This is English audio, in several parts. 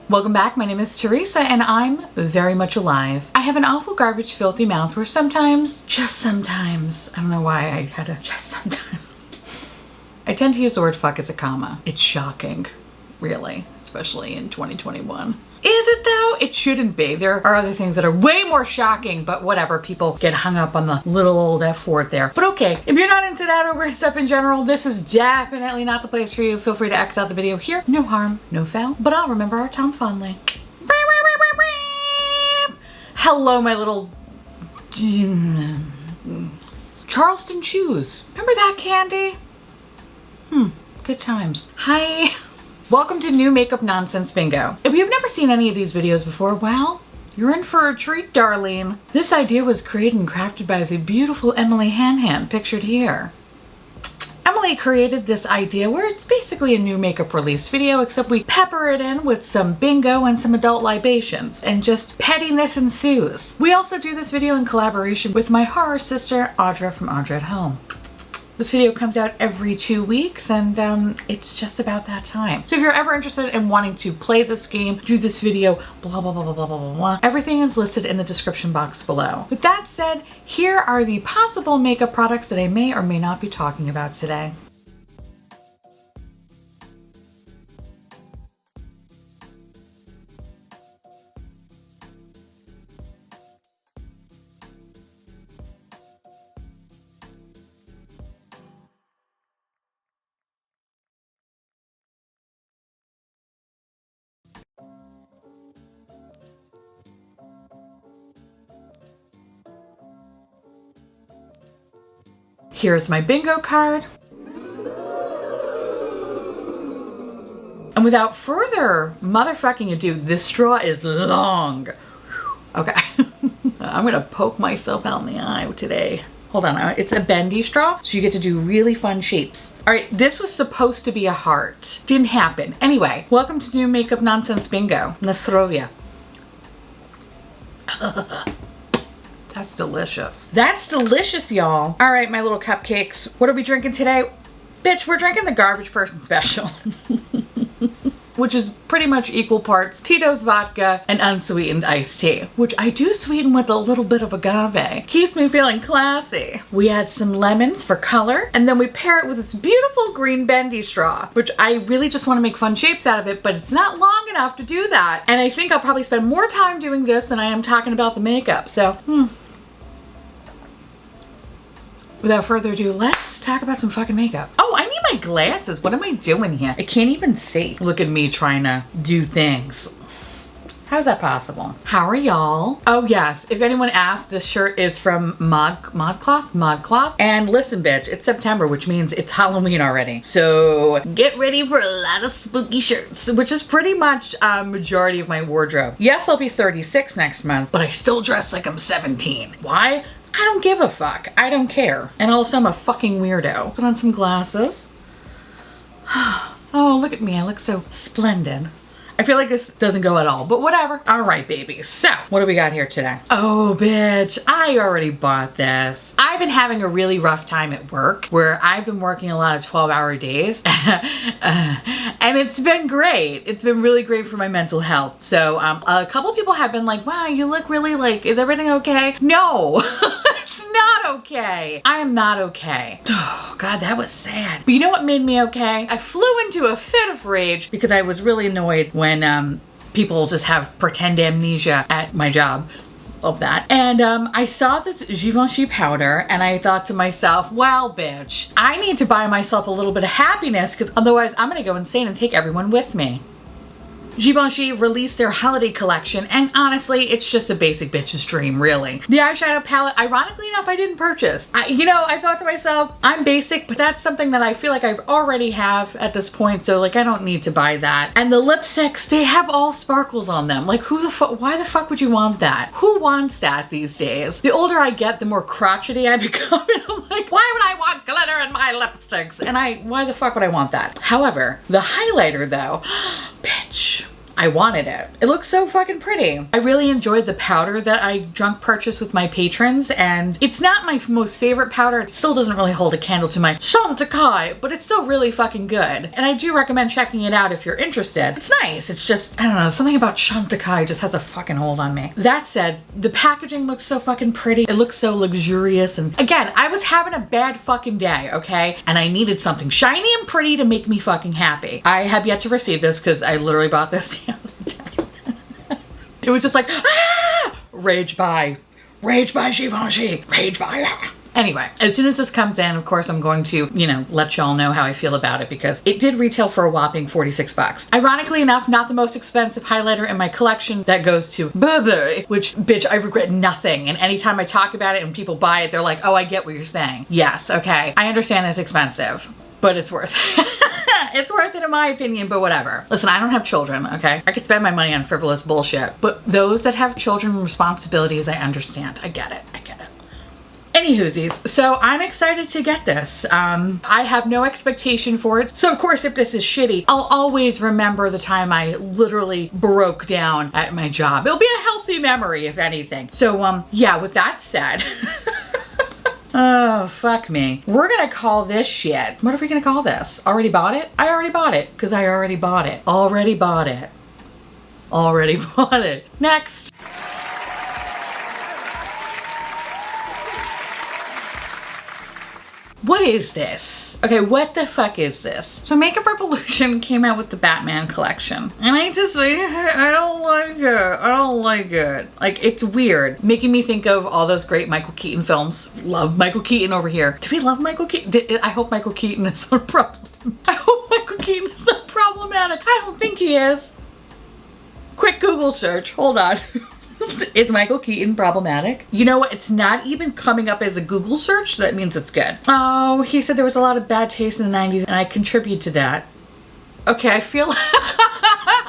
Welcome back. My name is Teresa and I'm very much alive. I have an awful garbage filthy mouth where sometimes, just sometimes, I don't know why I had to just sometimes. I tend to use the word fuck as a comma. It's shocking, really, especially in 2021. Is it though? It shouldn't be. There are other things that are way more shocking, but whatever, people get hung up on the little old F word there. But okay, if you're not into that or weird stuff in general, this is definitely not the place for you. Feel free to X out the video here. No harm, no foul, but I'll remember our time fondly. Hello, my little Charleston shoes. Remember that candy? Good times. Hi. Welcome to New Makeup Nonsense Bingo. If you've never seen any of these videos before, well, you're in for a treat, darling. This idea was created and crafted by the beautiful Emily Hanhan, pictured here. Emily created this idea where it's basically a new makeup release video, except we pepper it in with some bingo and some adult libations, and just pettiness ensues. We also do this video in collaboration with my horror sister, Audra from Audra at Home. This video comes out every 2 weeks and it's just about that time. So if you're ever interested in wanting to play this game, do this video, blah, blah, blah, blah, blah, blah, blah, everything is listed in the description box below. With that said, here are the possible makeup products that I may or may not be talking about today. Here's my bingo card. And without further motherfucking ado, this straw is long. Okay, I'm gonna poke myself out in the eye today. Hold on, it's a bendy straw, so you get to do really fun shapes. All right, this was supposed to be a heart. Didn't happen. Anyway, welcome to New Makeup Nonsense Bingo. Nastrovia. That's delicious. That's delicious, y'all. All right, my little cupcakes. What are we drinking today? Bitch, we're drinking the Garbage Person Special. Which is pretty much equal parts Tito's vodka and unsweetened iced tea, which I do sweeten with a little bit of agave. Keeps me feeling classy. We add some lemons for color, and then we pair it with this beautiful green bendy straw, which I really just want to make fun shapes out of it, but it's not long enough to do that. And I think I'll probably spend more time doing this than I am talking about the makeup, so, Without further ado, let's talk about some fucking makeup. Oh, I need my glasses. What am I doing here? I can't even see. Look at me trying to do things. How's that possible? How are y'all? Oh yes, if anyone asks, this shirt is from ModCloth. And listen, bitch, it's September, which means it's Halloween already. So get ready for a lot of spooky shirts, which is pretty much a majority of my wardrobe. Yes, I'll be 36 next month, but I still dress like I'm 17. Why? I don't give a fuck. I don't care. And also I'm a fucking weirdo. Put on some glasses. Oh, look at me. I look so splendid. I feel like this doesn't go at all, but whatever. All right, babies. So what do we got here today? Oh, bitch. I already bought this. I've been having a really rough time at work where I've been working a lot of 12-hour days and it's been great. It's been really great for my mental health. So a couple people have been like, wow, you look really like, is everything okay? No. It's not okay. I am not okay. Oh, God, that was sad. But you know what made me okay? I flew into a fit of rage because I was really annoyed when people just have pretend amnesia at my job. Love that. And I saw this Givenchy powder and I thought to myself, well, bitch, I need to buy myself a little bit of happiness because otherwise I'm gonna go insane and take everyone with me. Givenchy released their holiday collection, and honestly, it's just a basic bitch's dream, really. The eyeshadow palette, ironically enough, I didn't purchase. I thought to myself, I'm basic, but that's something that I feel like I already have at this point, so like I don't need to buy that. And the lipsticks, they have all sparkles on them. Like why the fuck would you want that? Who wants that these days? The older I get, the more crotchety I become, and I'm like, why would I want glitter in my lipsticks? And why the fuck would I want that? However, the highlighter though, bitch. I wanted it. It looks so fucking pretty. I really enjoyed the powder that I drunk purchased with my patrons, and it's not my most favorite powder. It still doesn't really hold a candle to my Chantecaille, but it's still really fucking good. And I do recommend checking it out if you're interested. It's nice. It's just, I don't know, something about Chantecaille just has a fucking hold on me. That said, the packaging looks so fucking pretty. It looks so luxurious. And again, I was having a bad fucking day, okay? And I needed something shiny and pretty to make me fucking happy. I have yet to receive this because I literally bought this the other day. It was just like, ah! Rage buy, Givenchy, rage buy. Ah. Anyway, as soon as this comes in, of course, I'm going to, you know, let y'all know how I feel about it because it did retail for a whopping 46 bucks. Ironically enough, not the most expensive highlighter in my collection. That goes to Burberry, which, bitch, I regret nothing. And anytime I talk about it and people buy it, they're like, oh, I get what you're saying. Yes, okay. I understand it's expensive, but it's worth it. It's worth it in my opinion, but whatever. Listen, I don't have children, okay? I could spend my money on frivolous bullshit, but those that have children and responsibilities, I understand. I get it. I get it. Anywhoosies, so I'm excited to get this. I have no expectation for it. So of course, if this is shitty, I'll always remember the time I literally broke down at my job. It'll be a healthy memory, if anything. So yeah, with that said, oh, fuck me. We're gonna call this shit. What are we gonna call this? Already bought it? I already bought it, because I already bought it. Already bought it. Already bought it. Next. What is this? Okay, what the fuck is this? So Makeup Revolution came out with the Batman collection. And I don't like it. I don't like it. Like, it's weird. Making me think of all those great Michael Keaton films. Love Michael Keaton over here. Do we love Michael Keaton? I hope Michael Keaton is not a problem. I hope Michael Keaton is not problematic. I don't think he is. Quick Google search. Hold on. Is Michael Keaton problematic? You know what? It's not even coming up as a Google search, so that means it's good. Oh, he said there was a lot of bad taste in the 90s and I contribute to that. Okay, I feel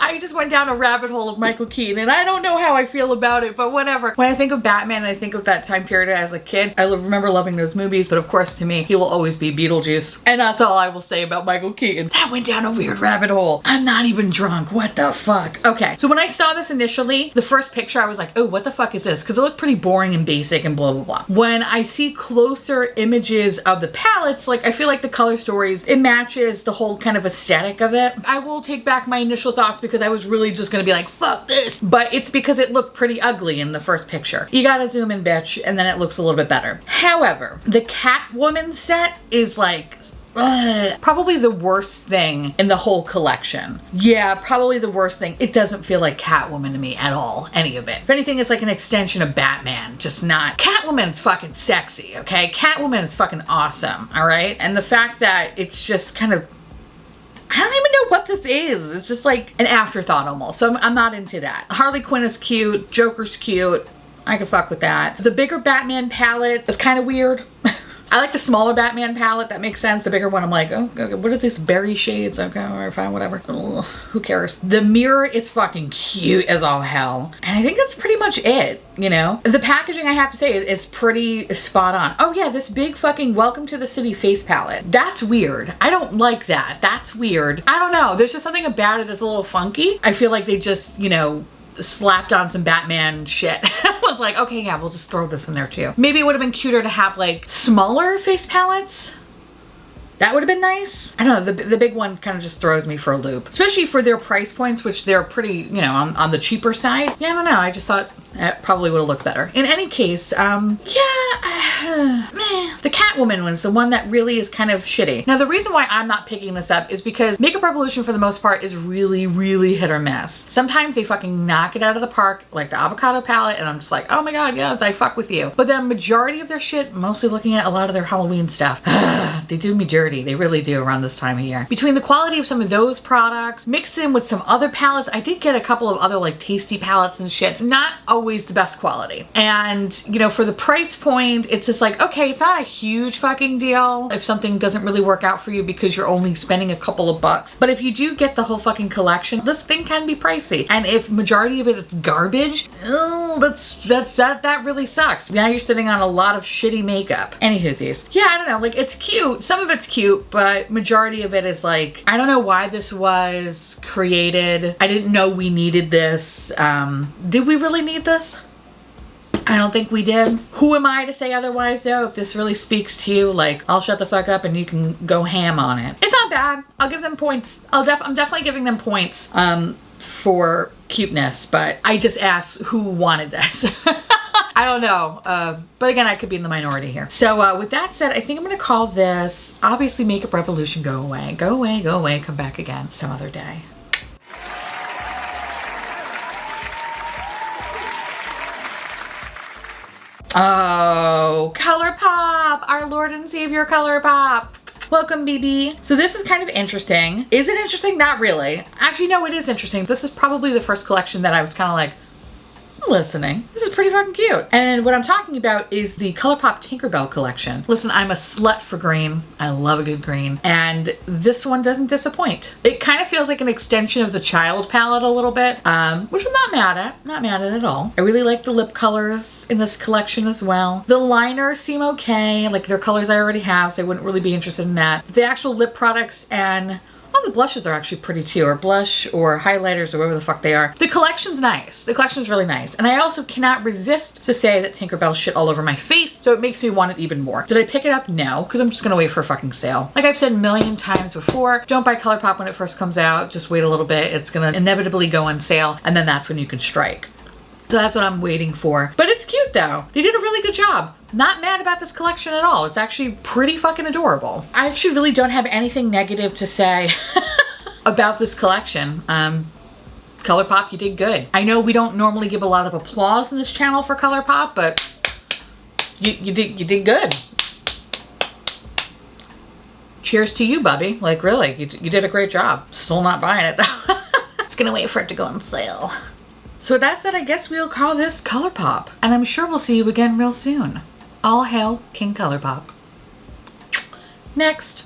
I just went down a rabbit hole of Michael Keaton and I don't know how I feel about it, but whatever. When I think of Batman, I think of that time period as a kid. I remember loving those movies, but of course to me, he will always be Beetlejuice. And that's all I will say about Michael Keaton. That went down a weird rabbit hole. I'm not even drunk. What the fuck? Okay, so when I saw this initially, the first picture, I was like, oh, what the fuck is this? Because it looked pretty boring and basic and blah, blah, blah. When I see closer images of the palettes, like I feel like the color stories, it matches the whole kind of aesthetic of it. I will take back my initial thoughts because I was really just gonna be like, fuck this. But it's because it looked pretty ugly in the first picture. You gotta zoom in, bitch, and then it looks a little bit better. However, the Catwoman set is like, probably the worst thing in the whole collection. Yeah, probably the worst thing. It doesn't feel like Catwoman to me at all, any of it. If anything, it's like an extension of Batman, just not. Catwoman's fucking sexy, okay? Catwoman is fucking awesome, all right? And the fact that it's just kind of, I don't even know what this is. It's just like an afterthought almost. So I'm not into that. Harley Quinn is cute. Joker's cute. I can fuck with that. The bigger Batman palette is kind of weird. I like the smaller Batman palette. That makes sense. The bigger one, I'm like, oh, what is this? Berry shades? Okay, alright, fine, whatever. Ugh, who cares? The mirror is fucking cute as all hell. And I think that's pretty much it, you know? The packaging, I have to say, is pretty spot on. Oh yeah, this big fucking Welcome to the City face palette. That's weird. I don't like that. That's weird. I don't know. There's just something about it that's a little funky. I feel like they just, you know, slapped on some Batman shit. I was like, okay, yeah, we'll just throw this in there too. Maybe it would have been cuter to have like smaller face palettes. That would have been nice. I don't know, the big one kind of just throws me for a loop. Especially for their price points, which they're pretty, you know, on the cheaper side. Yeah, I don't know, I just thought it probably would have looked better. In any case, the Catwoman one's the one that really is kind of shitty. Now, the reason why I'm not picking this up is because Makeup Revolution, for the most part, is really, really hit or miss. Sometimes they fucking knock it out of the park, like the avocado palette, and I'm just like, oh my god, yes, I fuck with you. But the majority of their shit, mostly looking at a lot of their Halloween stuff, they do me dirty. They really do around this time of year. Between the quality of some of those products, mixed in with some other palettes, I did get a couple of other like tasty palettes and shit. Not a always the best quality. And, you know, for the price point, it's just like, okay, it's not a huge fucking deal if something doesn't really work out for you because you're only spending a couple of bucks. But if you do get the whole fucking collection, this thing can be pricey. And if majority of it is garbage, that really sucks. Now you're sitting on a lot of shitty makeup. Anywhoosies. Yeah, I don't know, like it's cute. Some of it's cute, but majority of it is like, I don't know why this was created. I didn't know we needed this. Did we really need this? I don't think we did. Who am I to say otherwise though? If this really speaks to you, like, I'll shut the fuck up and you can go ham on it. It's not bad. I'll give them points. I'm definitely giving them points for cuteness, but I just asked who wanted this. I don't know. But again, I could be in the minority here. So with that said, I think I'm gonna call this, obviously, Makeup Revolution Go Away. Go away, go away, come back again some other day. Oh, Colourpop, our Lord and Savior Colourpop. Welcome, BB. So this is kind of interesting. Is it interesting? Not really. Actually, no, it is interesting. This is probably the first collection that I was kind of like, I'm listening. This is pretty fucking cute. And what I'm talking about is the Colourpop Tinkerbell collection. Listen, I'm a slut for green. I love a good green. And this one doesn't disappoint. It kind of feels like an extension of the Child palette a little bit, which I'm not mad at. Not mad at all. I really like the lip colors in this collection as well. The liners seem okay. Like they're colors I already have, so I wouldn't really be interested in that. The actual lip products and the blushes are actually pretty too, or blush or highlighters or whatever the fuck they are. The collection's nice. The collection's really nice. And I also cannot resist to say that Tinkerbell shit all over my face, so it makes me want it even more. Did I pick it up? No, because I'm just gonna wait for a fucking sale. Like I've said a million times before, don't buy Colourpop when it first comes out. Just wait a little bit. It's gonna inevitably go on sale, and then that's when you can strike. So that's what I'm waiting for. But it's cute though. They did a really good job. Not mad about this collection at all. It's actually pretty fucking adorable. I actually really don't have anything negative to say about this collection. Colourpop, you did good. I know we don't normally give a lot of applause in this channel for Colourpop, but you did good. Cheers to you, Bubby. Like really, you did a great job. Still not buying it though. Just gonna wait for it to go on sale. So with that said, I guess we'll call this Colourpop. And I'm sure we'll see you again real soon. All hail King Colourpop. Next.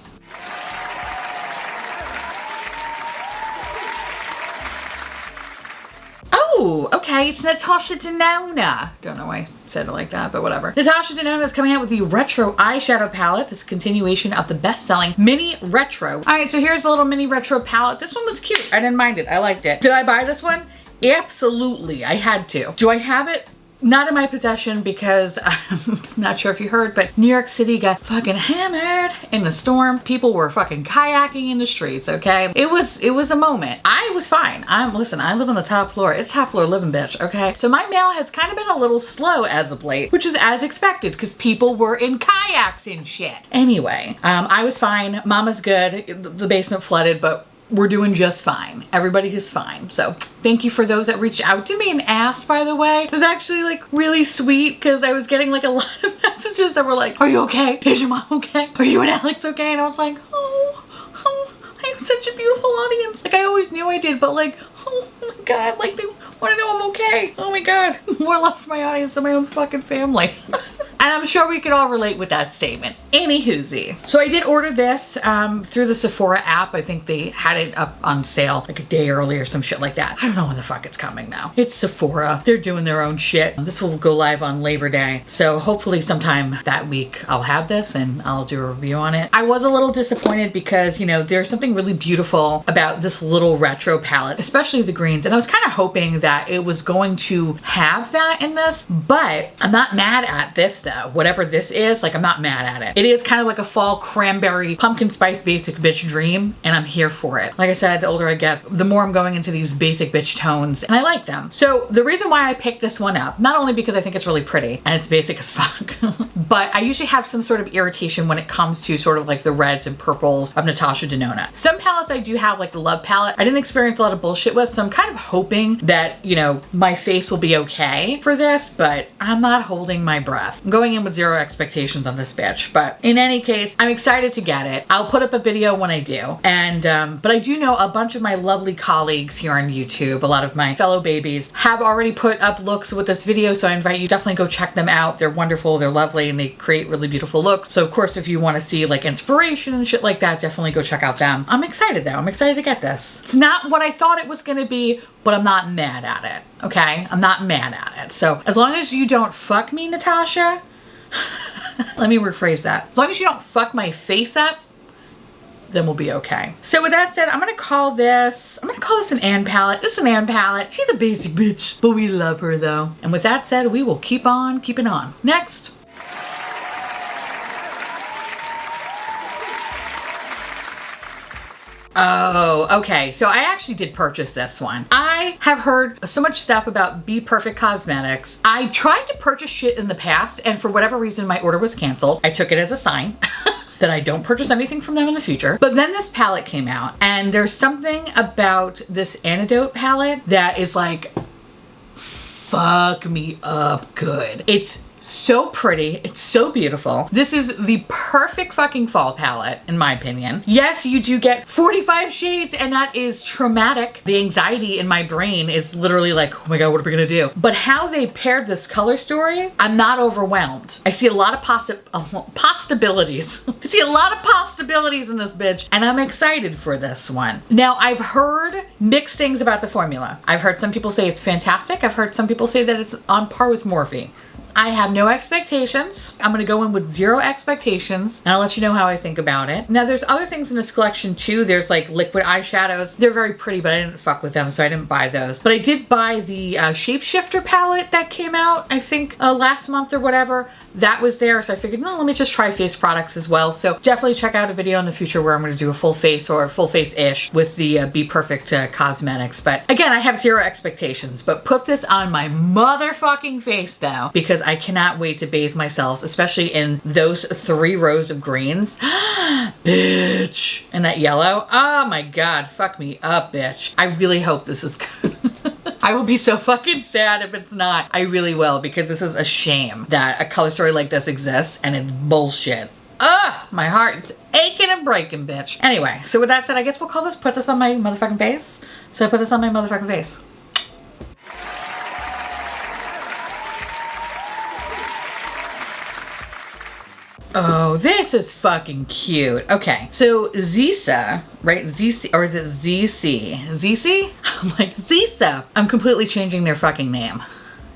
Oh, okay, it's Natasha Denona. Don't know why I said it like that, but whatever. Natasha Denona is coming out with the Retro Eyeshadow Palette. This is a continuation of the best-selling Mini Retro. All right, so here's a little Mini Retro palette. This one was cute. I didn't mind it. I liked it. Did I buy this one? Absolutely, I had to. Do I have it? Not in my possession because I'm not sure if you heard, but New York City got fucking hammered in the storm. People were fucking kayaking in the streets, okay? It was a moment. I was fine. Listen, I live on the top floor. It's top floor living, bitch, okay? So my mail has kind of been a little slow as of late, which is as expected because people were in kayaks and shit. Anyway, I was fine. Mama's good. The basement flooded, but we're doing just fine. Everybody is fine. So thank you for those that reached out to me and asked, by the way. It was actually like really sweet because I was getting like a lot of messages that were like, are you okay? Is your mom okay? Are you and Alex okay? And I was like, oh, I have such a beautiful audience. Like I always knew I did, but like, oh my God, like they want to know I'm okay. Oh my God, more love for my audience than my own fucking family. And I'm sure we could all relate with that statement. Anywhoosie. So I did order this through the Sephora app. I think they had it up on sale like a day early or some shit like that. I don't know when the fuck it's coming now. It's Sephora. They're doing their own shit. This will go live on Labor Day. So hopefully sometime that week I'll have this and I'll do a review on it. I was a little disappointed because, you know, there's something really beautiful about this little retro palette, especially the greens. And I was kind of hoping that it was going to have that in this, but I'm not mad at this though. Whatever this is, like I'm not mad at it. It is kind of like a fall cranberry pumpkin spice basic bitch dream, and I'm here for it. Like I said, the older I get, the more I'm going into these basic bitch tones, and I like them. So the reason why I picked this one up, not only because I think it's really pretty and it's basic as fuck, but I usually have some sort of irritation when it comes to sort of like the reds and purples of Natasha Denona. Some palettes I do have, like the Love palette, I didn't experience a lot of bullshit with, so I'm kind of hoping that, you know, my face will be okay for this, but I'm not holding my breath. I'm going in with zero expectations on this bitch, but in any case, I'm excited to get it. I'll put up a video when I do. And, but I do know a bunch of my lovely colleagues here on YouTube, a lot of my fellow babies, have already put up looks with this video, so I invite you definitely go check them out. They're wonderful, they're lovely, and they create really beautiful looks. So of course, if you want to see like inspiration and shit like that, definitely go check out them. I'm excited though. I'm excited to get this. It's not what I thought it was going to be, but I'm not mad at it. Okay? I'm not mad at it. So as long as you don't fuck me, Natasha, let me rephrase that. As long as you don't fuck my face up, then we'll be okay. So with that said, I'm gonna call this an Ann palette. This is an Ann palette. She's a basic bitch, but we love her though. And with that said, we will keep on keeping on. Next. Oh, okay. So I actually did purchase this one. I have heard so much stuff about Be Perfect Cosmetics. I tried to purchase shit in the past, and for whatever reason, my order was canceled. I took it as a sign that I don't purchase anything from them in the future. But then this palette came out, and there's something about this Antidote palette that is like, fuck me up good. It's so pretty. It's so beautiful. This is the perfect fucking fall palette, in my opinion. Yes, you do get 45 shades, and that is traumatic. The anxiety in my brain is literally like, oh my God, what are we gonna do? But how they paired this color story, I'm not overwhelmed. I see a lot of possibilities. I see a lot of possibilities in this bitch, and I'm excited for this one. Now, I've heard mixed things about the formula. I've heard some people say it's fantastic. I've heard some people say that it's on par with Morphe. I have no expectations. I'm gonna go in with zero expectations, and I'll let you know how I think about it. Now, there's other things in this collection too. There's like liquid eyeshadows. They're very pretty, but I didn't fuck with them, so I didn't buy those. But I did buy the Shapeshifter palette that came out, I think last month or whatever. That was there, so I figured, no, let me just try face products as well. So definitely check out a video in the future where I'm gonna do a full face or full face-ish with the Be Perfect Cosmetics. But again, I have zero expectations, but put this on my motherfucking face though, because I cannot wait to bathe myself, especially in those 3 rows of greens. Bitch. And that yellow. Oh my God, fuck me up, bitch. I really hope this is good. I will be so fucking sad if it's not. I really will, because this is a shame that a color story like this exists, and it's bullshit. Ugh, my heart is aching and breaking, bitch. Anyway, so with that said, I guess we'll put this on my motherfucking face. So I put this on my motherfucking face. Oh, this is fucking cute. Okay, so Zisa, right? ZC, or is it ZC? ZC? I'm like, Zisa. I'm completely changing their fucking name.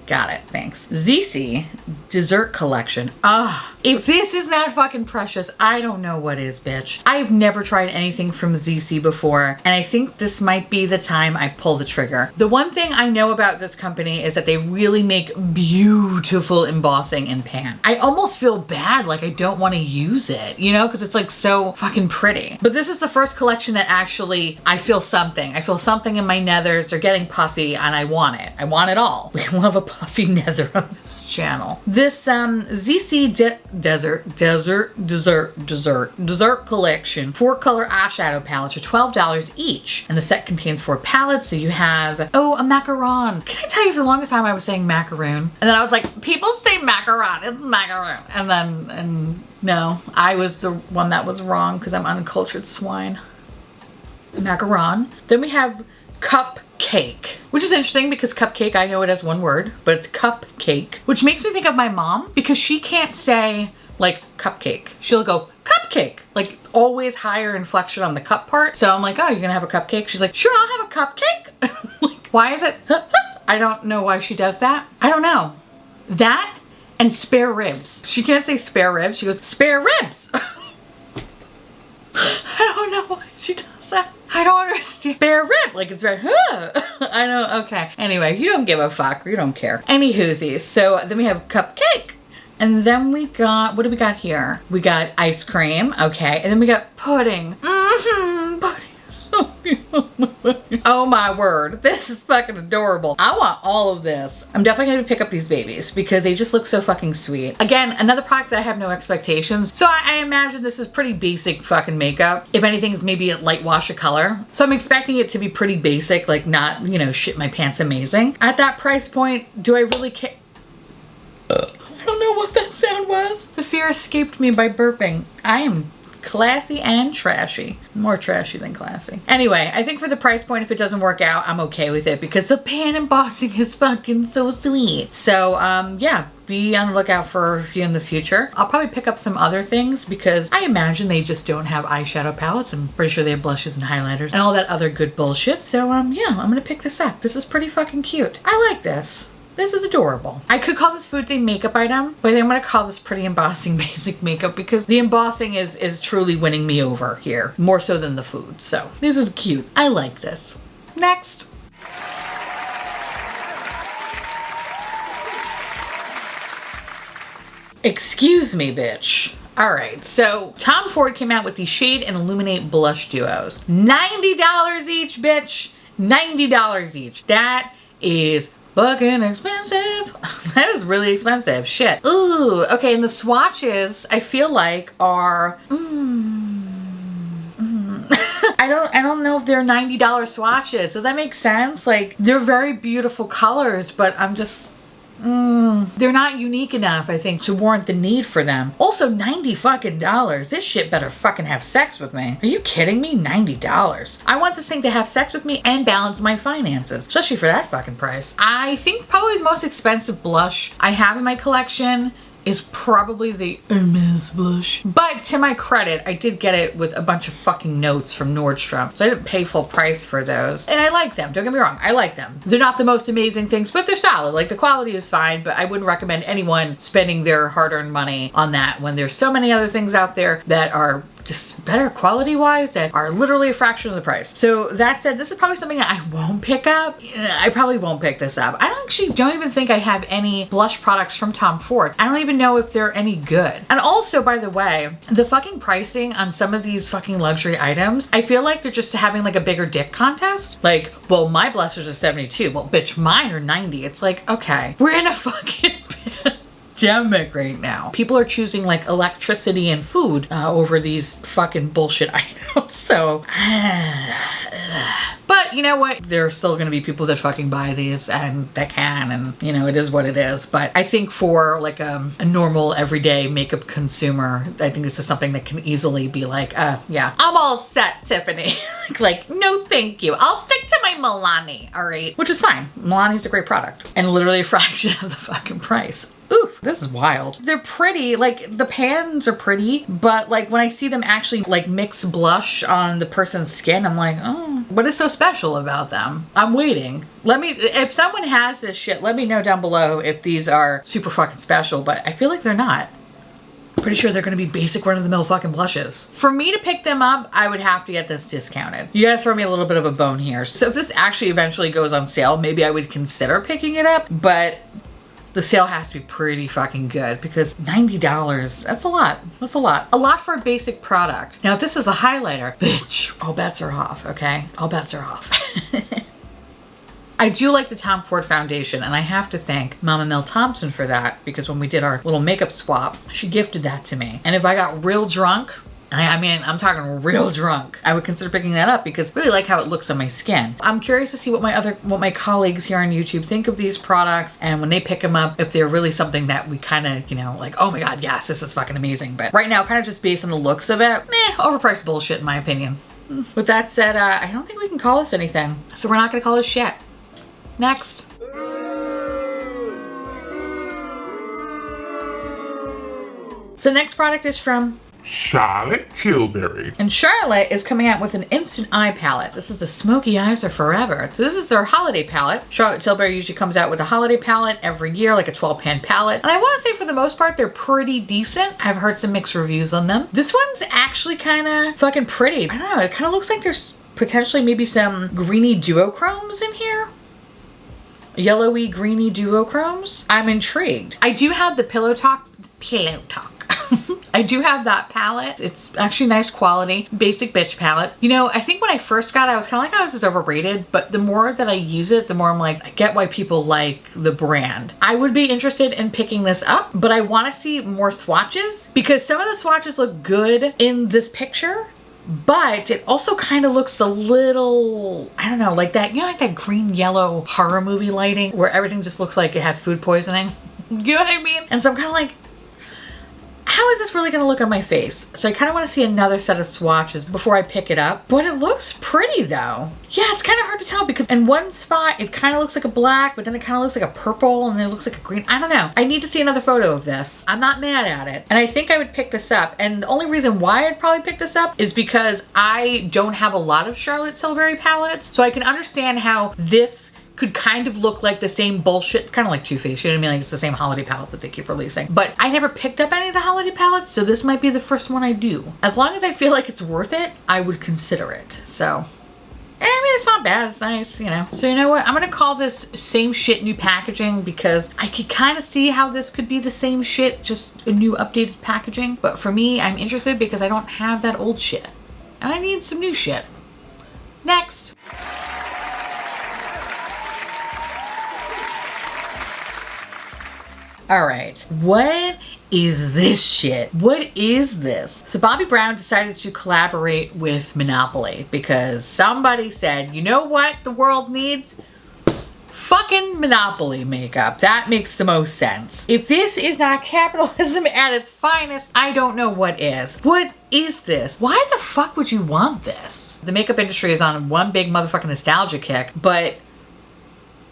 Got it, thanks. ZC Dessert Collection. Ah, if this is not fucking precious, I don't know what is, bitch. I've never tried anything from ZC before, and I think this might be the time I pull the trigger. The one thing I know about this company is that they really make beautiful embossing in pan. I almost feel bad, like I don't want to use it, you know, because it's like so fucking pretty. But this is the first collection that actually, I feel something. I feel something in my nethers. They're getting puffy, and I want it. I want it all. We love a puffy nether on this channel. This ZC Dessert Collection 4-color eyeshadow palettes are $12 each, and the set contains 4 palettes. So you have, oh, a macaron. Can I tell you, for the longest time I was saying macaroon, and then I was like, people say macaron, it's macaroon, and no, I was the one that was wrong because I'm uncultured swine. Macaron. Then we have cupcake, which is interesting because cupcake, I know it as one word, but it's cupcake, which makes me think of my mom, because she can't say like cupcake. She'll go cupcake, like always higher inflection on the cup part. So I'm like, oh, you're gonna have a cupcake? She's like, sure, I'll have a cupcake. Like, why is it? I don't know why she does that. I don't know. That and spare ribs. She can't say spare ribs. She goes, spare ribs. I don't know why she does that. I don't understand. Spare rib, like it's very, I know, okay. Anyway, you don't give a fuck, you don't care. Any whoosies. So then we have cupcake. And then we got, what do we got here? We got ice cream, okay. And then we got pudding. Pudding is so beautiful. Oh my word, this is fucking adorable. I want all of this. I'm definitely gonna pick up these babies because they just look so fucking sweet. Again, another product that I have no expectations. So I imagine this is pretty basic fucking makeup. If anything, is maybe a light wash of color. So I'm expecting it to be pretty basic, like not, you know, shit my pants amazing. At that price point, do I really care? I don't know what that sounded goodness. The fear escaped me by burping. I am classy and trashy. More trashy than classy. Anyway, I think for the price point, if it doesn't work out, I'm okay with it because the pan embossing is fucking so sweet. So, yeah, be on the lookout for a few in the future. I'll probably pick up some other things because I imagine they just don't have eyeshadow palettes. I'm pretty sure they have blushes and highlighters and all that other good bullshit. So, yeah, I'm gonna pick this up. This is pretty fucking cute. I like this. This is adorable. I could call this food thing makeup item, but I'm gonna call this pretty embossing basic makeup because the embossing is truly winning me over here, more so than the food. So this is cute. I like this. Next. Excuse me, bitch. All right, so Tom Ford came out with the Shade and Illuminate blush duos. $90 each, bitch. $90 each. That is fucking expensive. That is really expensive. Shit. Ooh, okay, and the swatches I feel like are I don't know if they're $90 swatches. Does that make sense? Like, they're very beautiful colors, but I'm just they're not unique enough, I think, to warrant the need for them. Also, $90 fucking dollars. This shit better fucking have sex with me. Are you kidding me? $90. I want this thing to have sex with me and balance my finances, especially for that fucking price. I think probably the most expensive blush I have in my collection is probably the Hermes blush. But to my credit, I did get it with a bunch of fucking notes from Nordstrom. So I didn't pay full price for those. And I like them, don't get me wrong, I like them. They're not the most amazing things, but they're solid. Like, the quality is fine, but I wouldn't recommend anyone spending their hard-earned money on that when there's so many other things out there that are just better quality wise that are literally a fraction of the price. So that said, this is probably something that I won't pick up. I probably won't pick this up. I don't even think I have any blush products from Tom Ford. I don't even know if they're any good. And also, by the way, the fucking pricing on some of these fucking luxury items, I feel like they're just having like a bigger dick contest. Like, well, my blushes are 72. Well, bitch, mine are 90. It's like, okay, we're in a fucking pandemic right now. People are choosing like electricity and food over these fucking bullshit items. So, but you know what? There are still gonna be people that fucking buy these and that can, and you know, it is what it is. But I think for like a normal everyday makeup consumer, I think this is something that can easily be like, yeah, I'm all set, Tiffany. Like, no thank you. I'll stick to my Milani, all right? Which is fine. Milani's a great product and literally a fraction of the fucking price. Ooh, this is wild. They're pretty, like the pans are pretty, but like when I see them actually like mix blush on the person's skin, I'm like, oh, what is so special about them? I'm waiting. If someone has this shit, let me know down below if these are super fucking special, but I feel like they're not. Pretty sure they're gonna be basic run-of-the-mill fucking blushes. For me to pick them up, I would have to get this discounted. You gotta throw me a little bit of a bone here. So if this actually eventually goes on sale, maybe I would consider picking it up, but the sale has to be pretty fucking good because $90, that's a lot. That's a lot. A lot for a basic product. Now, if this was a highlighter, bitch, all bets are off, okay? All bets are off. I do like the Tom Ford foundation, and I have to thank Mama Mel Thompson for that because when we did our little makeup swap, she gifted that to me. And if I got real drunk, I mean, I'm talking real drunk, I would consider picking that up because I really like how it looks on my skin. I'm curious to see what my colleagues here on YouTube think of these products, and when they pick them up, if they're really something that we kind of, you know, like, oh my God, yes, this is fucking amazing. But right now, kind of just based on the looks of it, overpriced bullshit in my opinion. With that said, I don't think we can call this anything. So we're not gonna call this shit. Next. So next product is from Charlotte Tilbury. And Charlotte is coming out with an instant eye palette. This is the Smoky Eyes Are Forever. So this is their holiday palette. Charlotte Tilbury usually comes out with a holiday palette every year, like a 12-pan palette. And I want to say for the most part, they're pretty decent. I've heard some mixed reviews on them. This one's actually kind of fucking pretty. I don't know, it kind of looks like there's potentially maybe some greeny duochromes in here. Yellowy, greeny duochromes. I'm intrigued. I do have the Pillow Talk. I do have that palette. It's actually nice quality, basic bitch palette. You know, I think when I first got it, I was kind of like, oh, this is overrated. But the more that I use it, the more I'm like, I get why people like the brand. I would be interested in picking this up, but I want to see more swatches because some of the swatches look good in this picture. But it also kind of looks a little, I don't know, like that, you know, like that green yellow horror movie lighting where everything just looks like it has food poisoning. You know what I mean? And so I'm kind of like, how is this really gonna look on my face? So I kind of want to see another set of swatches before I pick it up. But it looks pretty though. Yeah, it's kind of hard to tell because in one spot it kind of looks like a black, but then it kind of looks like a purple, and then it looks like a green. I don't know. I need to see another photo of this. I'm not mad at it. And I think I would pick this up. And the only reason why I'd probably pick this up is because I don't have a lot of Charlotte Tilbury palettes. So I can understand how this could kind of look like the same bullshit, kind of like Too Faced, you know what I mean? Like it's the same holiday palette that they keep releasing. But I never picked up any of the holiday palettes, so this might be the first one I do. As long as I feel like it's worth it, I would consider it. So, I mean, it's not bad, it's nice, you know. So you know what, I'm gonna call this Same Shit New Packaging because I could kind of see how this could be the same shit, just a new updated packaging. But for me, I'm interested because I don't have that old shit. And I need some new shit. Next. All right, what is this shit? What is this? So Bobbi Brown decided to collaborate with Monopoly because somebody said, you know what the world needs? Fucking Monopoly makeup. That makes the most sense. If this is not capitalism at its finest, I don't know what is. What is this? Why the fuck would you want this? The makeup industry is on one big motherfucking nostalgia kick, but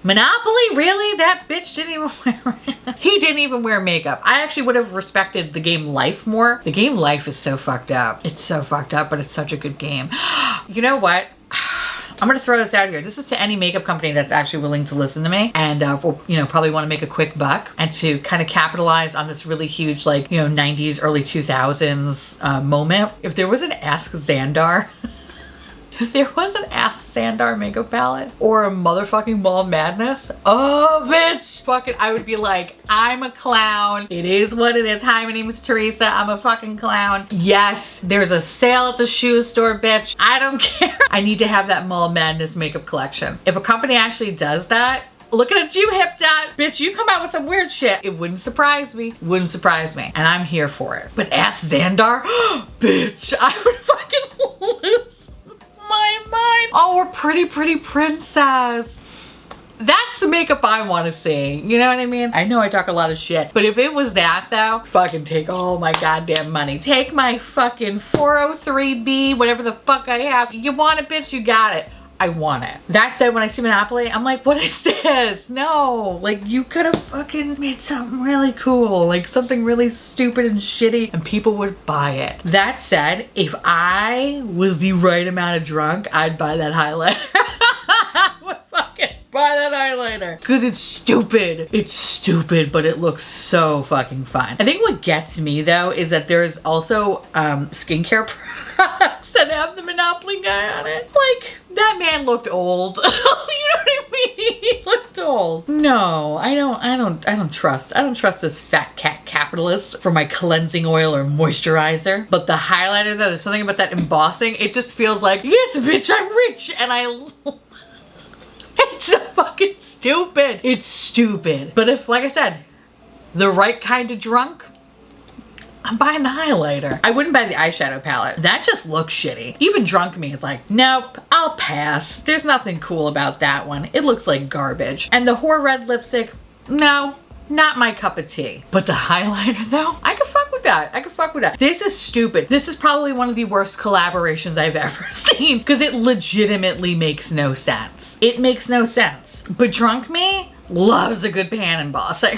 Monopoly? Really? That bitch didn't even wear he didn't even wear makeup. I actually would have respected the game Life more. The game Life is so fucked up. It's so fucked up, but it's such a good game. You know what? I'm gonna throw this out here. This is to any makeup company that's actually willing to listen to me and will, you know, probably want to make a quick buck and to kind of capitalize on this really huge, like, you know, 90s, early 2000s moment. If there was an Ask Xandar if there was an Ask Xandar makeup palette or a motherfucking Ball Madness, oh bitch, fucking, I would be like, I'm a clown. It is what it is. Hi, my name is Teresa. I'm a fucking clown. Yes, there's a sale at the shoe store, bitch. I don't care. I need to have that Mall Madness makeup collection. If a company actually does that, looking at you, Hip Dot. Bitch, you come out with some weird shit. It wouldn't surprise me. Wouldn't surprise me. And I'm here for it. But Ask Xandar, bitch, I would fucking lose my mind. Oh, we're pretty princess. That's the makeup I want to see. You know what I mean? I know I talk a lot of shit, but if it was that though, fucking take all my goddamn money. Take my fucking 403B, whatever the fuck I have. You want it, bitch? You got it. I want it. That said, when I see Monopoly, I'm like, what is this? No, like you could have fucking made something really cool, like something really stupid and shitty and people would buy it. That said, if I was the right amount of drunk, I'd buy that highlighter. I would fucking buy that highlighter. Cause it's stupid. It's stupid, but it looks so fucking fun. I think what gets me though is that there's also skincare products that have the Monopoly guy on it. Like, that man looked old. You know what I mean? He looked old. No, I don't trust this fat cat capitalist for my cleansing oil or moisturizer. But the highlighter though, there's something about that embossing. It just feels like, yes, bitch, I'm rich. And it's so fucking stupid. It's stupid. But if, like I said, the right kind of drunk, I'm buying the highlighter. I wouldn't buy the eyeshadow palette. That just looks shitty. Even drunk me is like, nope, I'll pass. There's nothing cool about that one. It looks like garbage. And the Whore Red lipstick, no, not my cup of tea. But the highlighter though, I could fuck with that. I could fuck with that. This is stupid. This is probably one of the worst collaborations I've ever seen because it legitimately makes no sense. It makes no sense. But drunk me loves a good pan embossing.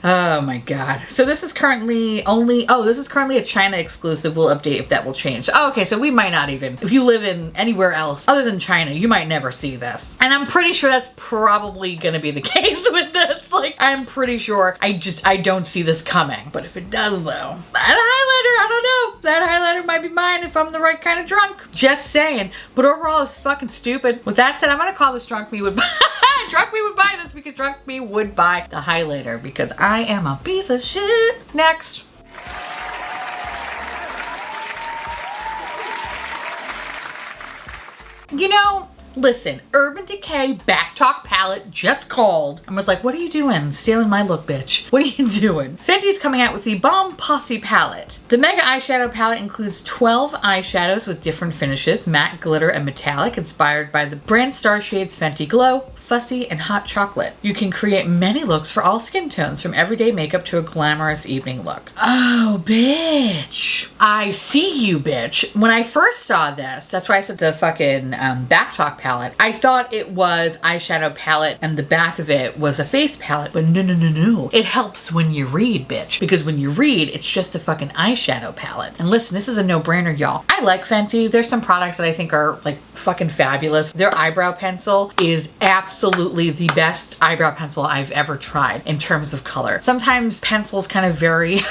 Oh my god. So this is currently a China exclusive. We'll update if that will change. Oh, okay, so we might not even, if you live in anywhere else other than China, you might never see this. And I'm pretty sure that's probably gonna be the case with this. Like, I'm pretty sure I don't see this coming. But if it does though, that highlighter, I don't know. That highlighter might be mine if I'm the right kind of drunk. Just saying. But overall, it's fucking stupid. With that said, I'm gonna call this Drunk Me Would Buy. Drunk Me Would Buy this because Drunk Me would buy the highlighter because I am a piece of shit. Next. You know, listen, Urban Decay Backtalk palette just called and was like, what are you doing? Stealing my look, bitch. What are you doing? Fenty's coming out with the Bomb Posse palette. The Mega Eyeshadow palette includes 12 eyeshadows with different finishes, matte, glitter, and metallic, inspired by the brand Star Shade's Fenty Glow. fussy, and hot chocolate. You can create many looks for all skin tones, from everyday makeup to a glamorous evening look. Oh, bitch. I see you, bitch. When I first saw this, that's why I said the fucking Backtalk palette, I thought it was eyeshadow palette and the back of it was a face palette, but no. It helps when you read, bitch. Because when you read, it's just a fucking eyeshadow palette. And listen, this is a no-brainer, y'all. I like Fenty. There's some products that I think are like fucking fabulous. Their eyebrow pencil is absolutely the best eyebrow pencil I've ever tried in terms of color. Sometimes pencils kind of vary.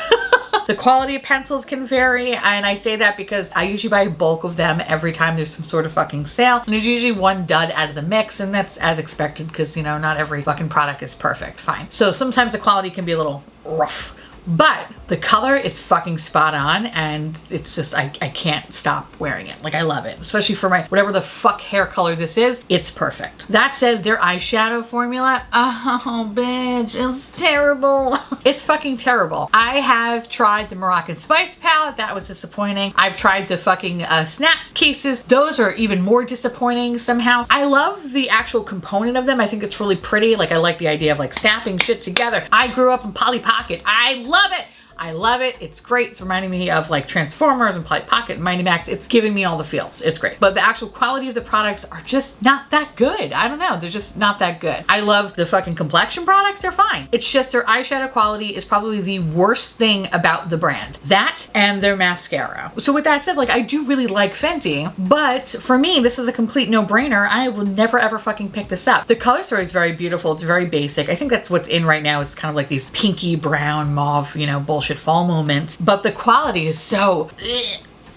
The quality of pencils can vary, and I say that because I usually buy a bulk of them every time there's some sort of fucking sale, and there's usually one dud out of the mix, and that's as expected because, you know, not every fucking product is perfect. Fine. So sometimes the quality can be a little rough. But the color is fucking spot on, and it's just, I can't stop wearing it. Like, I love it. Especially for my, whatever the fuck hair color this is, it's perfect. That said, their eyeshadow formula, oh, bitch, it's terrible. It's fucking terrible. I have tried the Moroccan Spice palette. That was disappointing. I've tried the fucking Snap cases. Those are even more disappointing somehow. I love the actual component of them. I think it's really pretty. Like, I like the idea of like snapping shit together. I grew up in Polly Pocket. I love it. I love it. It's great. It's reminding me of like Transformers and Polly Pocket and Mighty Max. It's giving me all the feels. It's great. But the actual quality of the products are just not that good. I don't know. They're just not that good. I love the fucking complexion products. They're fine. It's just their eyeshadow quality is probably the worst thing about the brand. That and their mascara. So with that said, like, I do really like Fenty, but for me, this is a complete no-brainer. I will never ever fucking pick this up. The color story is very beautiful. It's very basic. I think that's what's in right now, is kind of like these pinky brown mauve, you know, bullshit fall moments, but the quality is so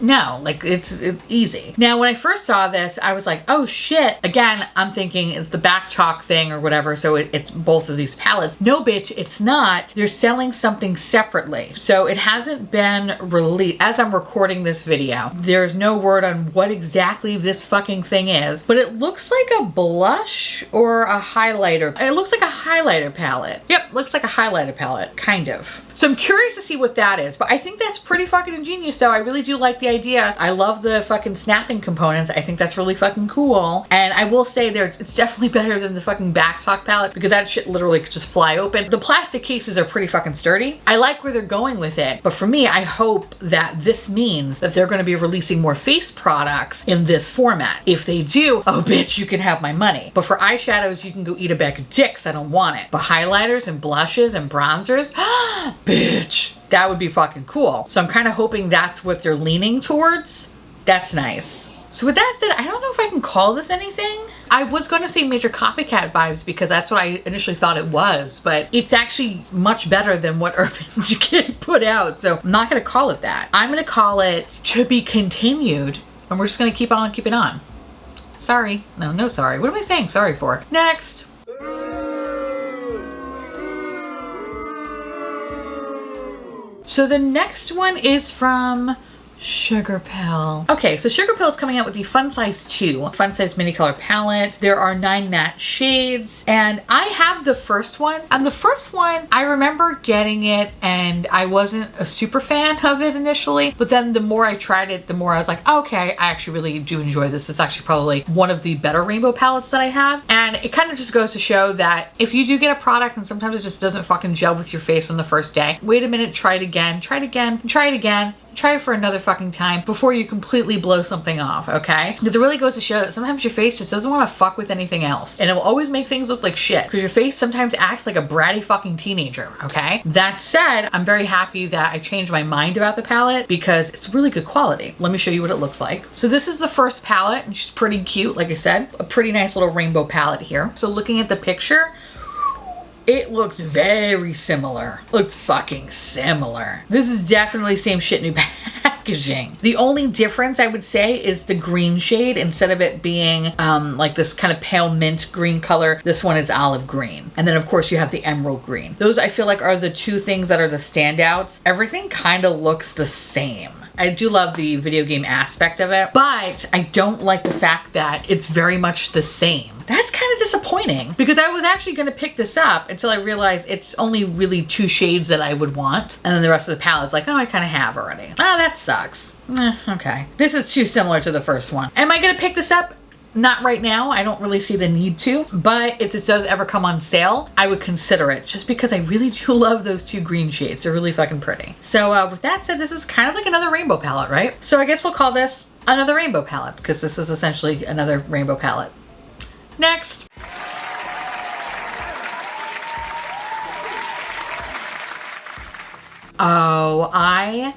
no, like it's easy. Now, when I first saw this, I was like, oh shit. Again, I'm thinking it's the Backtalk thing or whatever, so it's both of these palettes. No, bitch, it's not. They're selling something separately. So it hasn't been released. As I'm recording this video, there's no word on what exactly this fucking thing is, but it looks like a blush or a highlighter. It looks like a highlighter palette. Yep, looks like a highlighter palette, kind of. So I'm curious to see what that is, but I think that's pretty fucking ingenious though. I really do like the idea. I love the fucking snapping components. I think that's really fucking cool. And I will say it's definitely better than the fucking Backtalk palette, because that shit literally could just fly open. The plastic cases are pretty fucking sturdy. I like where they're going with it, but for me, I hope that this means that they're going to be releasing more face products in this format. If they do, oh bitch, you can have my money. But for eyeshadows, you can go eat a bag of dicks. I don't want it. But highlighters and blushes and bronzers, bitch, that would be fucking cool. So I'm kind of hoping that's what they're leaning towards. That's nice. So with that said, I don't know if I can call this anything. I was going to say major copycat vibes because that's what I initially thought it was, but it's actually much better than what Urban Decay put out. So I'm not going to call it that. I'm going to call it to be continued, and we're just going to keep on keeping on. Sorry. No, sorry. What am I saying sorry for? Next. So the next one is from Sugarpill. Okay, so Sugarpill is coming out with the Fun Size 2 Fun Size Mini Color Palette. There are 9 matte shades, and I have the first one. And the first one, I remember getting it, and I wasn't a super fan of it initially, but then the more I tried it, the more I was like, okay, I actually really do enjoy this. It's actually probably one of the better rainbow palettes that I have. And it kind of just goes to show that if you do get a product and sometimes it just doesn't fucking gel with your face on the first day, wait a minute, try it again, try it again, try it again. Try it for another fucking time before you completely blow something off, okay? Because it really goes to show that sometimes your face just doesn't want to fuck with anything else. And it will always make things look like shit. Because your face sometimes acts like a bratty fucking teenager, okay? That said, I'm very happy that I changed my mind about the palette because it's really good quality. Let me show you what it looks like. So this is the first palette, and she's pretty cute, like I said. A pretty nice little rainbow palette here. So looking at the picture, it looks very similar. Looks fucking similar. This is definitely same shit, new packaging. The only difference I would say is the green shade. Instead of it being like this kind of pale mint green color, this one is olive green. And then of course you have the emerald green. Those I feel like are the two things that are the standouts. Everything kind of looks the same. I do love the video game aspect of it, but I don't like the fact that it's very much the same. That's kind of disappointing because I was actually going to pick this up until I realized it's only really 2 shades that I would want. And then the rest of the palette's like, oh, I kind of have already. Oh, that sucks. Okay. This is too similar to the first one. Am I going to pick this up? Not right now. I don't really see the need to, but if this does ever come on sale, I would consider it just because I really do love those two green shades. They're really fucking pretty. So with that said, this is kind of like another rainbow palette, right? So I guess we'll call this another rainbow palette because this is essentially another rainbow palette. Next. Oh, I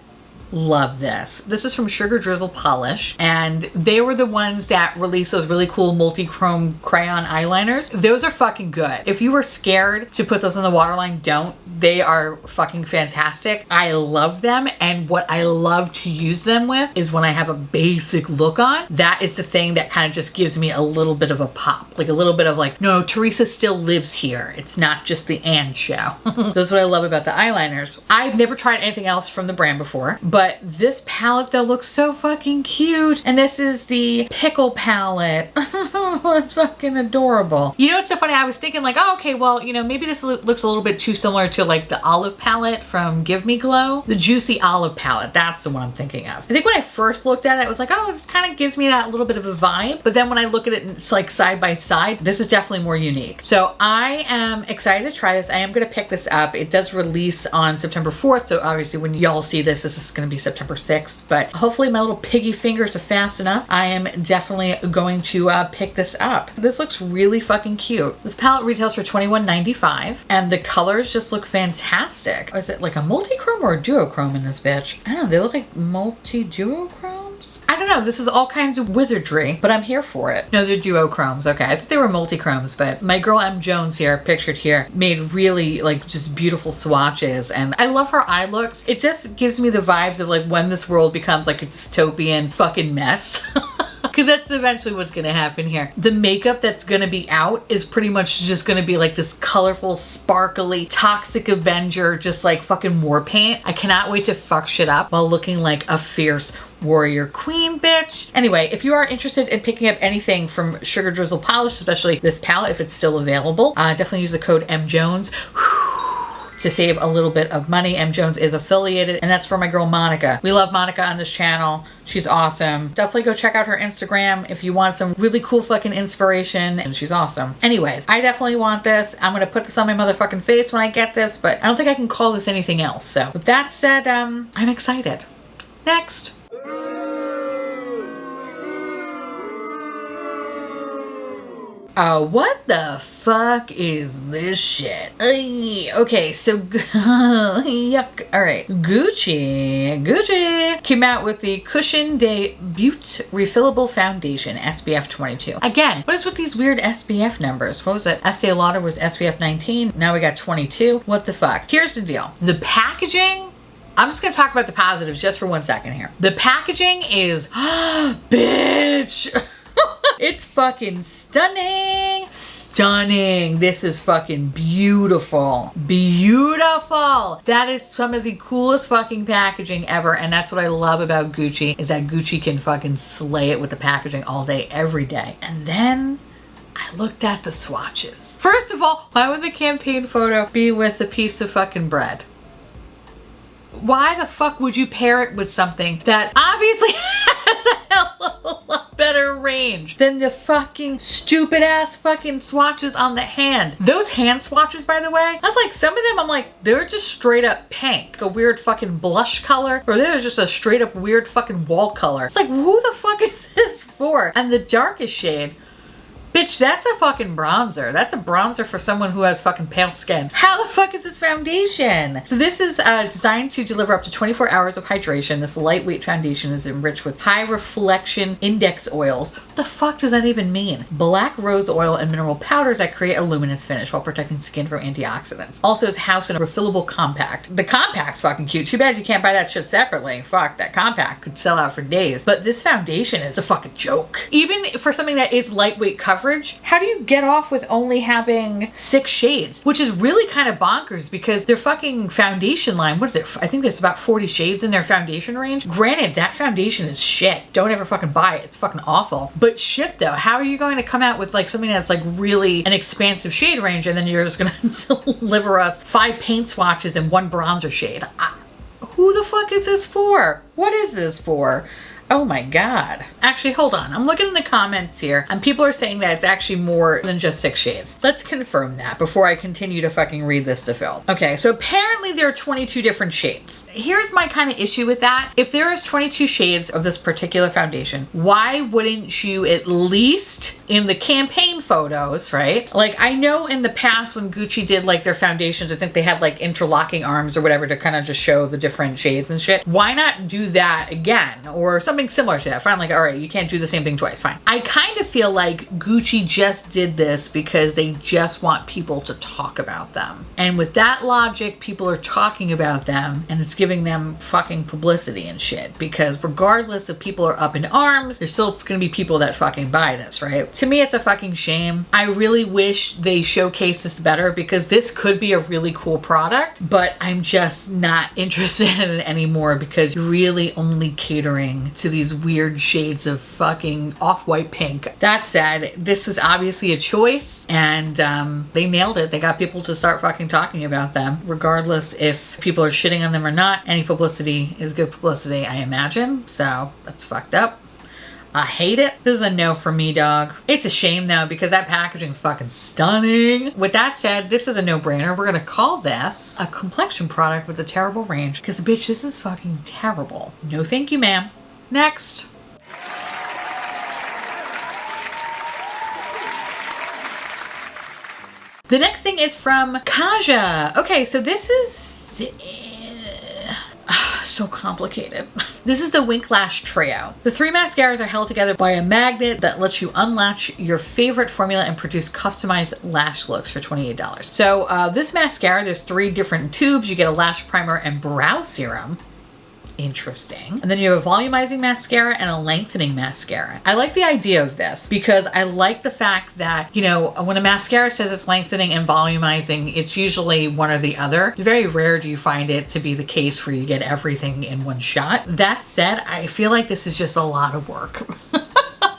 love this. This is from Sugar Drizzle Polish, and they were the ones that released those really cool multi-chrome crayon eyeliners. Those are fucking good. If you were scared to put those in the waterline, don't. They are fucking fantastic. I love them, and what I love to use them with is when I have a basic look on. That is the thing that kind of just gives me a little bit of a pop. Like a little bit of like, no, Theresa still lives here. It's not just the Anne show. That's what I love about the eyeliners. I've never tried anything else from the brand before, but this palette though looks so fucking cute. And this is the Pickle palette. It's fucking adorable. You know, it's so funny. I was thinking like, oh, okay, well, you know, maybe this looks a little bit too similar to like the olive palette from Give Me Glow. The Juicy Olive palette. That's the one I'm thinking of. I think when I first looked at it, I was like, oh, this kind of gives me that little bit of a vibe. But then when I look at it, it's like side by side. This is definitely more unique. So I am excited to try this. I am going to pick this up. It does release on September 4th. So obviously when y'all see this, this is going to be September 6th. But hopefully my little piggy fingers are fast enough. I am definitely going to pick this up. This looks really fucking cute. This palette retails for $21.95 and the colors just look fantastic. Is it like a multi-chrome or a duochrome in this bitch? I don't know. They look like multi-duochromes. I don't know. This is all kinds of wizardry, but I'm here for it. No, they're duochromes. Okay. I thought they were multi-chromes, but my girl M. Jones here, pictured here, made really like just beautiful swatches, and I love her eye looks. It just gives me the vibes of like when this world becomes like a dystopian fucking mess. Because that's eventually what's going to happen here. The makeup that's going to be out is pretty much just going to be like this colorful, sparkly, toxic Avenger, just like fucking war paint. I cannot wait to fuck shit up while looking like a fierce warrior queen bitch. Anyway, if you are interested in picking up anything from Sugar Drizzle Polish, especially this palette, if it's still available, definitely use the code MJones. To save a little bit of money. M. Jones is affiliated, and that's for my girl Monica. We love Monica on this channel. She's awesome. Definitely go check out her Instagram if you want some really cool fucking inspiration, and she's awesome. Anyways, I definitely want this. I'm gonna put this on my motherfucking face when I get this, but I don't think I can call this anything else. So with that said, I'm excited. Next. What the fuck is this shit? Okay, so yuck. All right, Gucci came out with the Cushion de Butte Refillable Foundation SPF 22. Again, what is with these weird SPF numbers? What was it? Estee Lauder was SPF 19. Now we got 22. What the fuck? Here's the deal. The packaging, I'm just gonna talk about the positives just for 1 second here. The packaging is, bitch. It's fucking stunning. Stunning. This is fucking beautiful. Beautiful. That is some of the coolest fucking packaging ever. And that's what I love about Gucci, is that Gucci can fucking slay it with the packaging all day, every day. And then I looked at the swatches. First of all, why would the campaign photo be with a piece of fucking bread? Why the fuck would you pair it with something that obviously has a hell of a lot better range than the fucking stupid ass fucking swatches on the hand? Those hand swatches, by the way, I was like, some of them I'm like, they're just straight up pink, a weird fucking blush color, or they're just a straight up weird fucking wall color. It's like, who the fuck is this for? And the darkest shade, bitch, that's a fucking bronzer. That's a bronzer for someone who has fucking pale skin. How the fuck is this foundation? So this is designed to deliver up to 24 hours of hydration. This lightweight foundation is enriched with high reflection index oils. What the fuck does that even mean? Black rose oil and mineral powders that create a luminous finish while protecting skin from antioxidants. Also, it's housed in a refillable compact. The compact's fucking cute. Too bad you can't buy that shit separately. Fuck, that compact could sell out for days. But this foundation is a fucking joke. Even for something that is lightweight coverage, how do you get off with only having 6 shades? Which is really kind of bonkers because their fucking foundation line, what is it? I think there's about 40 shades in their foundation range. Granted, that foundation is shit. Don't ever fucking buy it. It's fucking awful. But shit though, how are you going to come out with like something that's like really an expansive shade range and then you're just gonna deliver us 5 paint swatches and 1 bronzer shade? Who the fuck is this for? What is this for? Oh my God. Actually, hold on. I'm looking in the comments here and people are saying that it's actually more than just 6 shades. Let's confirm that before I continue to fucking read this to Phil. Okay, so apparently there are 22 different shades. Here's my kind of issue with that. If there is 22 shades of this particular foundation, why wouldn't you at least in the campaign photos, right? Like I know in the past when Gucci did like their foundations, I think they had like interlocking arms or whatever to kind of just show the different shades and shit. Why not do that again or something similar to that? Fine, like, all right, you can't do the same thing twice, fine. I kind of feel like Gucci just did this because they just want people to talk about them. And with that logic, people are talking about them and it's giving them fucking publicity and shit, because regardless if people are up in arms, there's still gonna be people that fucking buy this, right? To me, it's a fucking shame. I really wish they showcase this better because this could be a really cool product, but I'm just not interested in it anymore because you're really only catering to these weird shades of fucking off-white pink. That said, this is obviously a choice and they nailed it. They got people to start fucking talking about them, regardless if people are shitting on them or not. Any publicity is good publicity, I imagine. So that's fucked up. I hate it. This is a no for me, dog. It's a shame though, because that packaging is fucking stunning. With that said, this is a no-brainer. We're gonna call this a complexion product with a terrible range, because bitch, this is fucking terrible. No thank you, ma'am. Next. The next thing is from Kaja. Okay, so this is so complicated. This is the Wink Lash Trio. The 3 mascaras are held together by a magnet that lets you unlatch your favorite formula and produce customized lash looks for $28. So this mascara, there's 3 different tubes. You get a lash primer and brow serum. Interesting. And then you have a volumizing mascara and a lengthening mascara. I like the idea of this because I like the fact that, you know, when a mascara says it's lengthening and volumizing, it's usually one or the other. It's very rare do you find it to be the case where you get everything in one shot. That said, I feel like this is just a lot of work.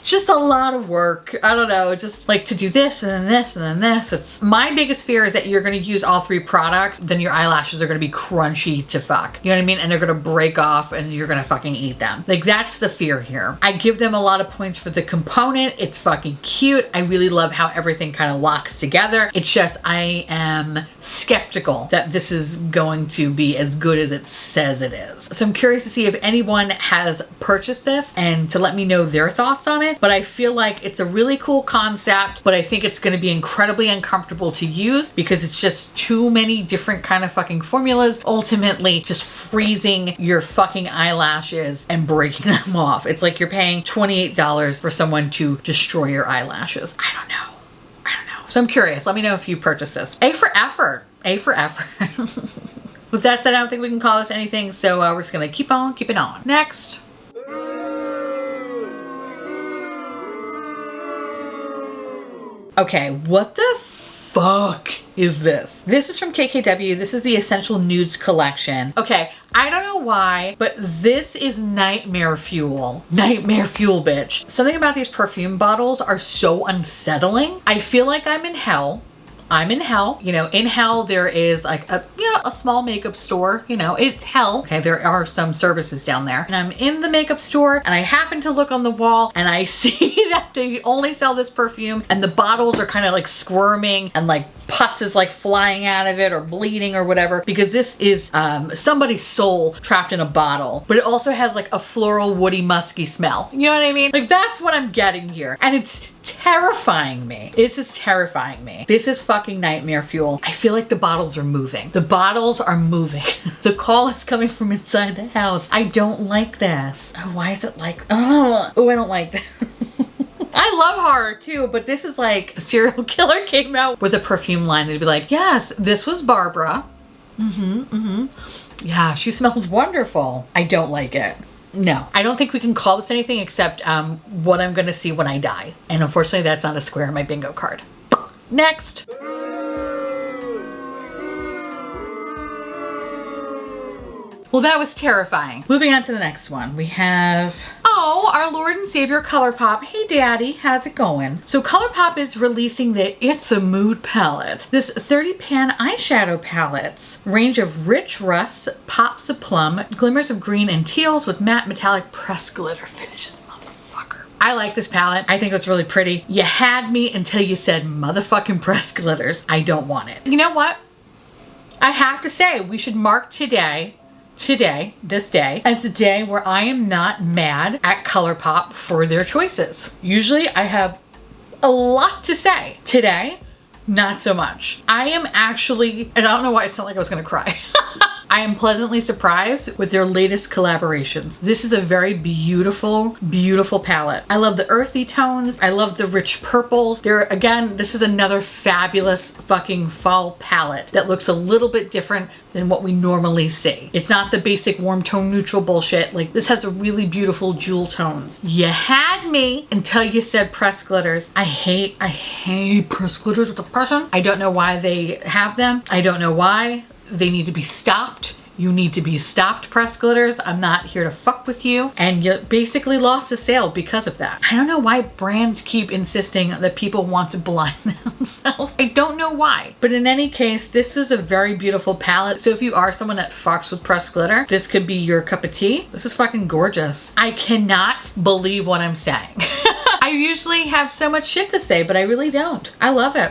Just a lot of work. I don't know, just like to do this and then this and then this. It's my biggest fear is that you're gonna use all 3 products, then your eyelashes are gonna be crunchy to fuck. You know what I mean? And they're gonna break off and you're gonna fucking eat them. Like that's the fear here. I give them a lot of points for the component. It's fucking cute. I really love how everything kind of locks together. It's just, I am skeptical that this is going to be as good as it says it is. So I'm curious to see if anyone has purchased this and to let me know their thoughts on it. But I feel like it's a really cool concept, but I think it's going to be incredibly uncomfortable to use because it's just too many different kind of fucking formulas, ultimately just freezing your fucking eyelashes and breaking them off. It's like you're paying $28 for someone to destroy your eyelashes. I don't know. So I'm curious. Let me know if you purchase this. A for effort. A for effort. With that said, I don't think we can call this anything, so we're just going to keep on keeping on. Next. Okay, what the fuck is this? This is from KKW. This is the Essential Nudes collection. Okay, I don't know why, but this is nightmare fuel. Nightmare fuel, bitch. Something about these perfume bottles are so unsettling. I feel like I'm in hell. I'm in hell. You know, in hell there is like a, you know, a small makeup store. You know, it's hell. Okay, there are some services down there. And I'm in the makeup store and I happen to look on the wall and I see that they only sell this perfume and the bottles are kind of like squirming and like pus is like flying out of it or bleeding or whatever, because this is somebody's soul trapped in a bottle. But it also has like a floral, woody, musky smell. You know what I mean? Like that's what I'm getting here. And it's terrifying me. This is terrifying me. This is fucking nightmare fuel. I feel like the bottles are moving. The bottles are moving. The call is coming from inside the house. I don't like this. Oh, why is it like, oh, I don't like this. I love horror too, but this is like a serial killer came out with a perfume line. It'd be like, yes, this was Barbara. Yeah, she smells wonderful. I don't like it. No, I don't think we can call this anything except what I'm gonna see when I die. And unfortunately, that's not a square on my bingo card. Next. Well, that was terrifying. Moving on to the next one. We have, oh, our Lord and Savior Colourpop. Hey Daddy, how's it going? So Colourpop is releasing the It's a Mood palette. This 30 pan eyeshadow palettes. Range of rich rust, pops of plum, glimmers of green and teals with matte metallic pressed glitter finishes. I like this palette. I think it's really pretty. You had me until you said motherfucking pressed glitters. I don't want it. You know what? I have to say, we should mark this day, as the day where I am not mad at Colourpop for their choices. Usually I have a lot to say. Today, not so much. I am actually, and I don't know why it sounded like I was gonna cry. I am pleasantly surprised with their latest collaborations. This is a very beautiful, beautiful palette. I love the earthy tones. I love the rich purples. Again, this is another fabulous fucking fall palette that looks a little bit different than what we normally see. It's not the basic warm tone neutral bullshit. Like, this has a really beautiful jewel tones. You had me until you said pressed glitters. I hate pressed glitters with a passion. I don't know why they have them. I don't know why. They need to be stopped. You need to be stopped, pressed glitters. I'm not here to fuck with you. And you basically lost the sale because of that. I don't know why brands keep insisting that people want to blind themselves. I don't know why. But in any case, this was a very beautiful palette. So if you are someone that fucks with pressed glitter, this could be your cup of tea. This is fucking gorgeous. I cannot believe what I'm saying. I usually have so much shit to say, but I really don't. I love it.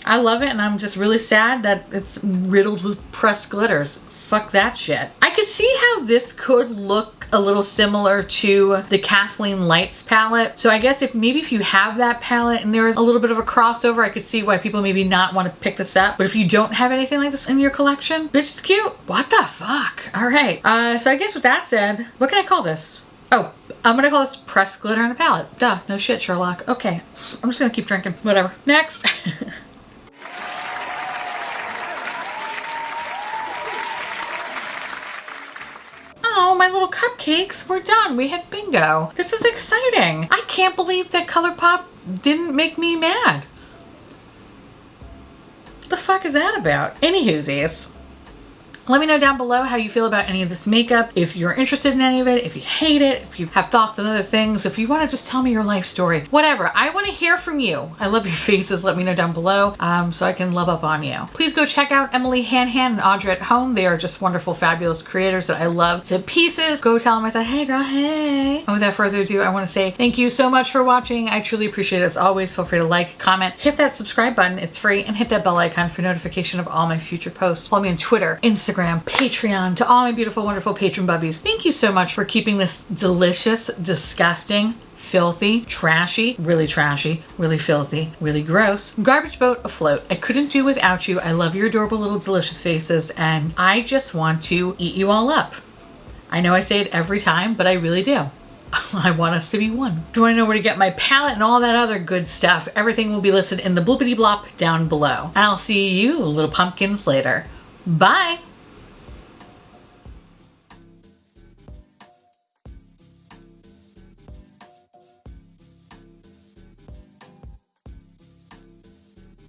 I love it, and I'm just really sad that it's riddled with pressed glitters. Fuck that shit. I could see how this could look a little similar to the Kathleen Lights palette. So I guess if you have that palette and there is a little bit of a crossover, I could see why people maybe not want to pick this up. But if you don't have anything like this in your collection, bitch, it's cute. What the fuck? All right. So I guess with that said, what can I call this? Oh, I'm gonna call this pressed glitter in a palette. Duh, no shit, Sherlock. Okay, I'm just gonna keep drinking. Whatever. Next. Oh, my little cupcakes, we're done. We had bingo. This is exciting. I can't believe that Colourpop didn't make me mad. What the fuck is that about? Anywhoosies. Let me know down below how you feel about any of this makeup. If you're interested in any of it, if you hate it, if you have thoughts on other things, if you want to just tell me your life story, whatever. I want to hear from you. I love your faces. Let me know down below so I can love up on you. Please go check out Emily Hanhan and Audrey at Home. They are just wonderful, fabulous creators that I love to pieces. Go tell them I said, hey girl, hey. And without further ado, I want to say thank you so much for watching. I truly appreciate it. As always, feel free to like, comment, hit that subscribe button. It's free, and hit that bell icon for notification of all my future posts. Follow me on Twitter, Instagram, Patreon. To all my beautiful, wonderful patron bubbies, thank you so much for keeping this delicious, disgusting, filthy, trashy, really filthy, really gross garbage boat afloat. I couldn't do without you. I love your adorable little delicious faces, and I just want to eat you all up. I know I say it every time, but I really do. I want us to be one. If you want to know where to get my palette and all that other good stuff, everything will be listed in the bloopity blop down below. And I'll see you little pumpkins later. Bye.